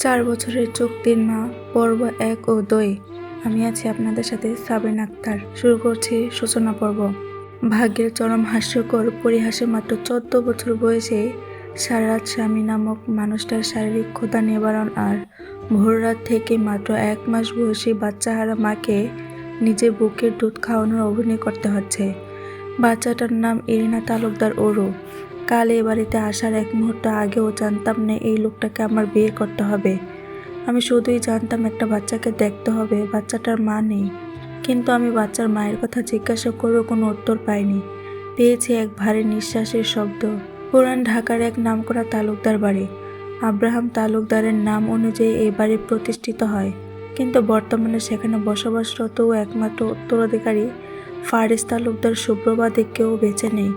4 বছরের চুক্তির মা পর্ব 1 ও 2। আমি আছি আপনাদের সাথে সাবরিন আক্তার। শুরু করছি সূচনা পর্ব। ভাগ্যের চরম হাস্যকর পরিহাসে মাত্র 14 বছর বয়সে সারারাত স্বামী নামক মানুষটার শারীরিক ক্ষুধা নিবারণ আর ভোররাত থেকে মাত্র 1 মাস বয়সী বাচ্চাহারা মাকে নিজের বুকের দুধ খাওয়ানোর অভিনয় করতে হচ্ছে। বাচ্চাটার নাম ইরিনা তালুকদার ওরু। কাল এ বাড়িতে আসার এক মুহূর্ত আগেও জানতাম না এই লোকটাকে আমার বিয়ে করতে হবে। আমি শুধুই জানতাম একটা বাচ্চাকে দেখতে হবে, বাচ্চাটার মা নেই। কিন্তু আমি বাচ্চার মায়ের কথা জিজ্ঞাসা করেও কোনো উত্তর পাইনি। পেয়েছি এক ভারী নিঃশ্বাসের শব্দ। পুরান ঢাকার এক নামকরা তালুকদার বাড়ি। আব্রাহাম তালুকদারের নাম অনুযায়ী এই বাড়ি প্রতিষ্ঠিত হয়, কিন্তু বর্তমানে সেখানে বসবাসরত ও একমাত্র উত্তরাধিকারী ফারিস তালুকদার শুভ্রবাদে কেউ বেঁচে নেই।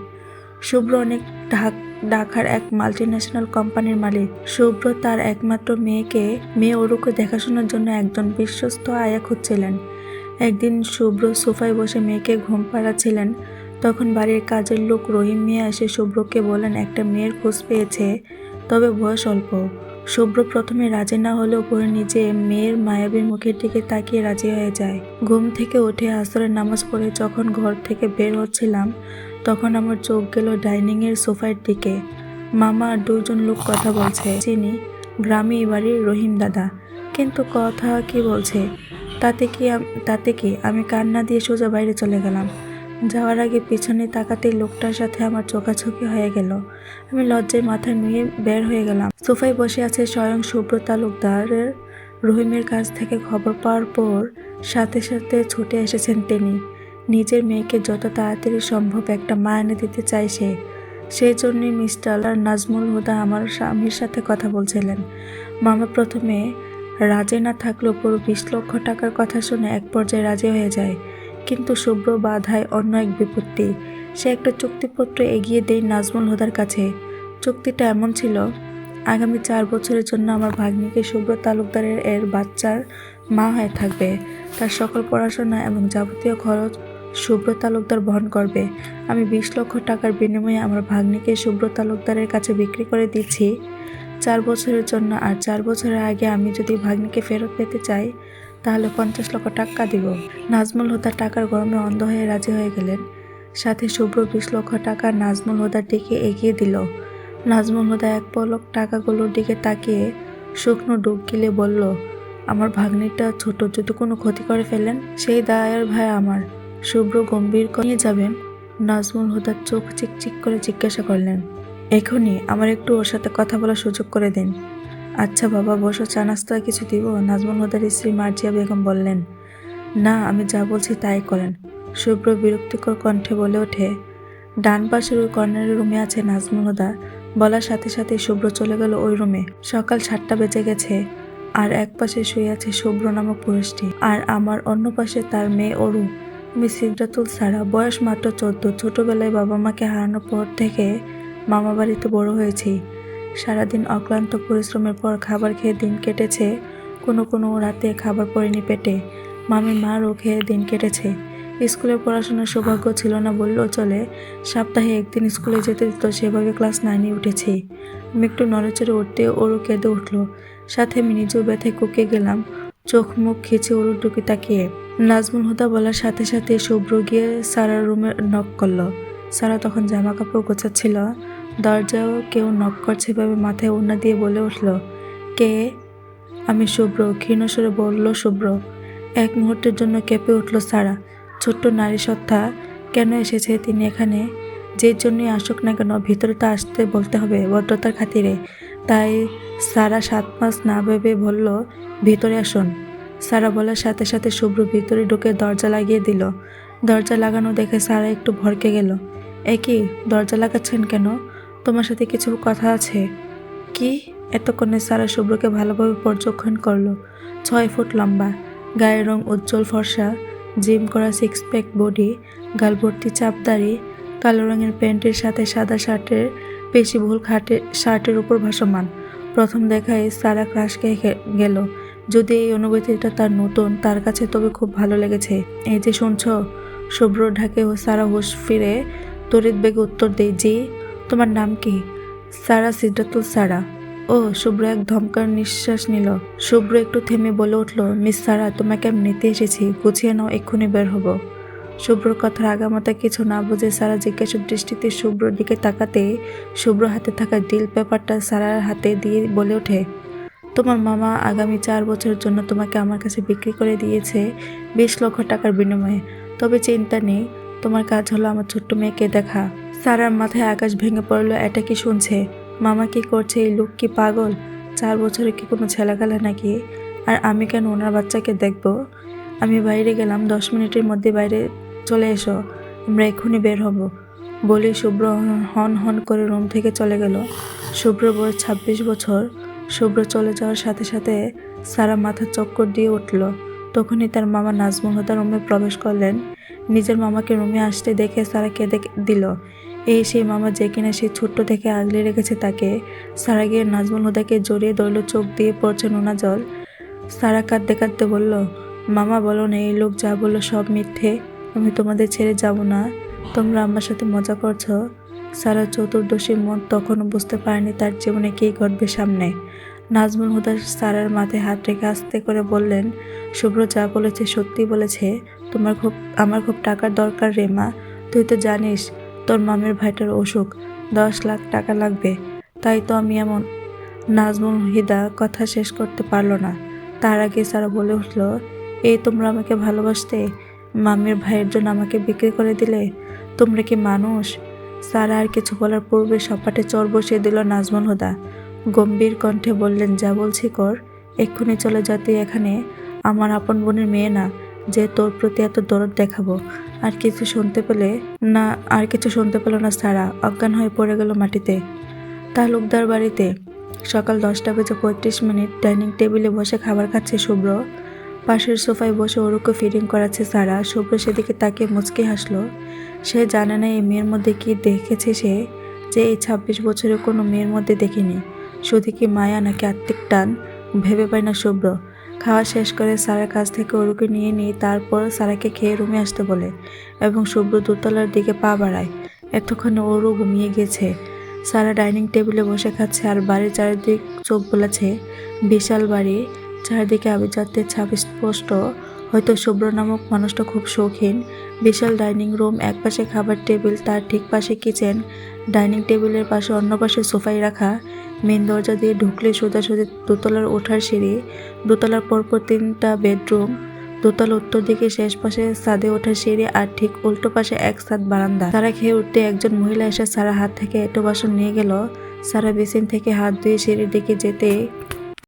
শুভ্র অনেক ঢাকার এক মাল্টিন্যাশনাল কোম্পানির মালিক। শুভ্র তার একমাত্র মেয়ে ওরুকে দেখাশোনার জন্য একজন বিশ্বস্ত আয়া খুঁজছিলেন। একদিন শুভ্র সোফায় বসে মেয়েকে ঘুম পাড়াচ্ছিলেন, তখন বাড়ির কাজের লোক রহিম মিয়া এসে শুভ্রকে বলেন একটা মেয়ের খোঁজ পেয়েছে, তবে বয়স অল্প। শুভ্র প্রথমে রাজি না হলেও পরে নিজে মেয়ের মায়াবী মুখের দিকে তাকিয়ে রাজি হয়ে যায়। ঘুম থেকে উঠে আসরের নামাজ পড়ে যখন ঘর থেকে বের হচ্ছিলাম, তখন আমার চোখ গেল ডাইনিংয়ের সোফার দিকে। মামা আর 2 জন লোক কথা বলছে। চিনি, গ্রামে এই বাড়ির রহিম দাদা। কিন্তু কথা কি বলছে তাতে কি আমি কান্না দিয়ে সোজা বাইরে চলে গেলাম। যাওয়ার আগে পিছনে তাকাতেই লোকটার সাথে আমার চোখাচোখি হয়ে গেল। আমি লজ্জায় মাথা নুয়ে বের হয়ে গেলাম। সোফায় বসে আছে স্বয়ং শুভ্র তালুকদারের। রহিমের কাছ থেকে খবর পাওয়ার পর সাথে সাথে ছুটে এসেছেন তিনি। নিজের মেয়েকে যত তাড়াতাড়ি সম্ভব একটা মা এনে দিতে চাই সে। সেই জন্যই মিস্টার নাজমুল হুদা আমার স্বামীর সাথে কথা বলছিলেন। মামা প্রথমে রাজি না থাকলেও পুরো 20 লক্ষ টাকার কথা শুনে এক পর্যায়ে রাজি হয়ে যায়। কিন্তু শুভ্র বাধায় অন্য এক বিপত্তি। সে একটা চুক্তিপত্র এগিয়ে দেয় নাজমুল হুদার কাছে। চুক্তিটা এমন ছিল, আগামী 4 বছরের জন্য আমার ভাগ্নিকে শুভ্র তালুকদারের এর বাচ্চার মা হয়ে থাকবে। তার সকল পড়াশোনা এবং যাবতীয় খরচ শুভ্র তালুকদার বহন করবে। আমি 20 লক্ষ টাকার বিনিময়ে আমার ভাগ্নিকে শুভ্র তালুকদারের কাছে বিক্রি করে দিচ্ছি 4 বছরের জন্য। আর 4 বছরের আগে আমি যদি ভাগ্নিকে ফেরত পেতে চাই, তাহলে 50 লক্ষ টাকা দিব। নাজমুল হুদা টাকার গরমে অন্ধ হয়ে রাজি হয়ে গেলেন। সাথে শুভ্র 20 লক্ষ টাকা নাজমুল হুদার দিকে এগিয়ে দিল। নাজমুল হুদা এক পলক টাকাগুলোর দিকে তাকিয়ে শুকনো ডুব গিলে বলল, আমার ভাগ্নিটা ছোট, যদি কোনো ক্ষতি করে ফেলেন সেই দায়ের ভাই আমার। শুভ্র গম্ভীর নিয়ে যাবেন? নাজমুল হুদার চোখ চিকচিক করে জিজ্ঞাসা করলেন। এখনই আমার একটু ওর সাথে কথা বলার সুযোগ করে দিন। আচ্ছা বাবা বসো, চা নাস্তা কিছু দিব? নাজমুল হুদার স্ত্রী মার্জিয়া বেগম বললেন। না, আমি যা বলছি তাই করেন। শুভ্র বিরক্তিকর কণ্ঠে বলে ওঠে। ডান পাশের ওই কর্নারের রুমে আছে নাজমুল হুদা। বলার সাথে সাথে শুভ্র চলে গেল ওই রুমে। সকাল 7টা বেজে গেছে, আর এক পাশে শুয়ে আছে শুভ্র নামক পুরুষটি, আর আমার অন্য পাশে তার মেয়ে ওরু। আমি সিদ্ধাতুল সারা, বয়স মাত্র 14। ছোটবেলায় বাবা মাকে হারানোর পর থেকে মামা বাড়িতে বড় হয়েছি। সারাদিন অক্লান্ত পরিশ্রমের পর খাবার খেয়ে দিন কেটেছে। কোনো রাতে খাবার পড়েনি পেটে। মামির মারও খেয়ে দিন কেটেছে। স্কুলের পড়াশোনার সৌভাগ্য ছিল না বললেও চলে। সপ্তাহে একদিন স্কুলে যেতে দিত, সেভাবে ক্লাস 9-এ উঠেছি। আমি একটু নড়েচড়ে উঠতে ওরু কেঁদে উঠল। সাথে আমি নিজেও ব্যথায় কুঁকে গেলাম, চোখ মুখ খিচে ওরুর দিকে তাকিয়ে। নাজমুল হুদা বলার সাথে সাথে শুভ্র গিয়ে সারার রুমে নক করলো। সারা তখন জামা কাপড় গোছাচ্ছিল। দরজাও কেউ নক করছে ভেবে মাথায় ওড়না দিয়ে বলে উঠল, কে? আমি শুভ্র, ক্ষীণস্বরে বলল শুভ্র। এক মুহূর্তের জন্য কেঁপে উঠল সারা। ছোট্ট নারী সত্তা, কেন এসেছে তিনি এখানে? যে জন্যই আসুক না কেন, ভিতরে তো আসতে বলতে হবে ভদ্রতার খাতিরে। তাই সারা 7 মাস না ভেবে বলল, ভিতরে আসুন। সারা বলার সাথে সাথে শুভ্র ভিতরে ঢুকে দরজা লাগিয়ে দিল। দরজা লাগানো দেখে সারা একটু ভড়কে গেল। এ কি, দরজা লাগাচ্ছেন কেন? তোমার সাথে কিছু কথা আছে। কি? এতক্ষণে সারা শুভ্রকে ভালোভাবে পর্যবেক্ষণ করলো। 6 ফুট লম্বা, গায়ের রং উজ্জ্বল ফর্সা, জিম করা 6 প্যাক বডি, গাল ভর্তি চাপদাড়ি, কালো রঙের প্যান্টের সাথে সাদা শার্টের পেশিবহুল শার্টের উপর ভাসমান। প্রথম দেখায় সারা ক্রাশ খেয়ে গেল। যদি এই অনুভূতিটা তার নতুন তার কাছে, তবে খুব ভালো লেগেছে। এই যে শুনছো? শুভ্র ঢাকে সারা হুঁশ ফিরে তড়িৎ বেগে উত্তর দেয়, জি। তোমার নাম কি? সারা, সিদ্ধাতুল সারা। ও শুভ্র এক ধমকার নিঃশ্বাস নিল। শুভ্র একটু থেমে বলে উঠল, মিস সারা, তোমাকে আমি নিতে এসেছি, গুছিয়ে নাও, এক্ষুনি বের হব। শুভ্রর কথার আগামাতা কিছু না বুঝে সারা জিজ্ঞাসা দৃষ্টিতে শুভ্রর দিকে তাকাতে শুভ্র হাতে থাকা ডিল পেপারটা সারার হাতে দিয়ে বলে ওঠে, তোমার মামা আগামী 4 বছরের জন্য তোমাকে আমার কাছে বিক্রি করে দিয়েছে 20 লক্ষ টাকার বিনিময়ে। তবে চিন্তা নেই, তোমার কাজ হলো আমার ছোট্ট মেয়েকে দেখা। সারার মাথায় আকাশ ভেঙে পড়লো, এটা কি শুনছে? মামা কি করছে? এই লোক কি পাগল? 4 বছরে কি কোনো ছেলেখেলা নাকি? আর আমি কেন ওনার বাচ্চাকে দেখব? আমি বাইরে গেলাম, 10 মিনিটের মধ্যে বাইরে চলে এসো, আমরা এক্ষুনি বের হব। বলে শুভ্র হন হন করে রুম থেকে চলে গেল। শুভ্র বয়স 26 বছর। শুভ্র চলে যাওয়ার সাথে সাথে সারা মাথা চক্কর দিয়ে উঠল। তখনই তার মামা নাজমুল হুদা রুমে প্রবেশ করলেন। নিজের মামাকে রুমে আসতে দেখে সারা কেঁদে দিল। এই সেই মামা যে কিনা সেই ছোট্ট থেকে আগলে রেখেছে তাকে। সারা গিয়ে নাজমুল হুদাকে জড়িয়ে ধরল, চোখ দিয়ে পড়ছে নোনা জল। সারা কাঁদতে কাঁদতে বলল, মামা বলো না, এই লোক যা বললো সব মিথ্যে, আমি তোমাদের ছেড়ে যাব না, তোমরা আমার সাথে মজা করছো। সারা চতুর্দশী মন তখনও বুঝতে পারেনি তার জীবনে কী ঘটবে সামনে। নাজমুল হুদা সারার মাথায় হাত রেখে আস্তে করে বললেন, শুভ্র যা বলেছে সত্যি বলেছে, আমার খুব টাকার দরকার রে মা। তুই তো জানিস তোর মামের ভাইটার অসুখ, 10 লাখ টাকা লাগবে। তাই তো আমি এমন। নাজমুল হুদা কথা শেষ করতে পারল না। তার আগে সারা বলে উঠল, এই তোমরা আমাকে ভালোবাসতে, মামির ভাইয়ের জন্য আমাকে বিক্রি করে দিলে? তোমরা কি মানুষ? সারা আর কিছু বলার পূর্বে সপাটে চর বসিয়ে দিল নাজমুল হুদা। গম্ভীর কণ্ঠে বললেন, যা বলছি কর, এক্ষুনি চলে যা, তুই এখানে আমার আপন বোনের মেয়ে না যে তোর প্রতি এত দরদ দেখাবো। আর কিছু শুনতে পেল না সারা, অজ্ঞান হয়ে পড়ে গেল মাটিতে। তালুকদার বাড়িতে সকাল 10:35। ডাইনিং টেবিলে বসে খাবার খাচ্ছে শুভ্র। পাশের সোফায় বসে অরুকে ফিডিং করাচ্ছে সারা। শুভ্র সেদিকে তাকিয়ে মুচকি হাসলো। সে জানে না এই মেয়ের মধ্যে কি দেখেছে সে, যে এই 26 বছরে কোনো মেয়ের মধ্যে দেখিনি। শুধু কি মায়া নাকি আত্মিক টান ভেবে পায় না শুভ্র। খাওয়া শেষ করে সারার কাছ থেকে অরুকে নিয়ে তারপর সারাকে খেয়ে রুমে আসতে বলে এবং শুভ্র দোতলার দিকে পা বাড়ায়। এতক্ষণে অরু ঘুমিয়ে গেছে। সারা ডাইনিং টেবিলে বসে খাচ্ছে আর বাড়ির চারিদিক চোখ বোলাচ্ছে। বিশাল বাড়ি, চারিদিকে আভিজাত্যের ছাপ স্পষ্ট। হয়তো শুভ্র নামক মানুষটা খুব শৌখিন। বিশাল ডাইনিং রুম, একপাশে খাবার টেবিল, তার ঠিক পাশে কিচেন, ডাইনিং টেবিলের পাশে অন্য পাশে সোফায় রাখা। মেন দরজা দিয়ে ঢুকলে সোজাসুজি দোতলার ওঠার সিঁড়ি, দোতলার পরপর 3টা বেডরুম, দোতলা উত্তর দিকে শেষ পাশে ছাদে ওঠার সিঁড়ি আর ঠিক উল্টো পাশে এক ছাদ বারান্দা। সারা খেয়ে উঠতে একজন মহিলা এসে সারা হাত থেকে এঁটো বাসন নিয়ে গেল। সারা বেসিন থেকে হাত ধুয়ে সিঁড়ির দিকে যেতে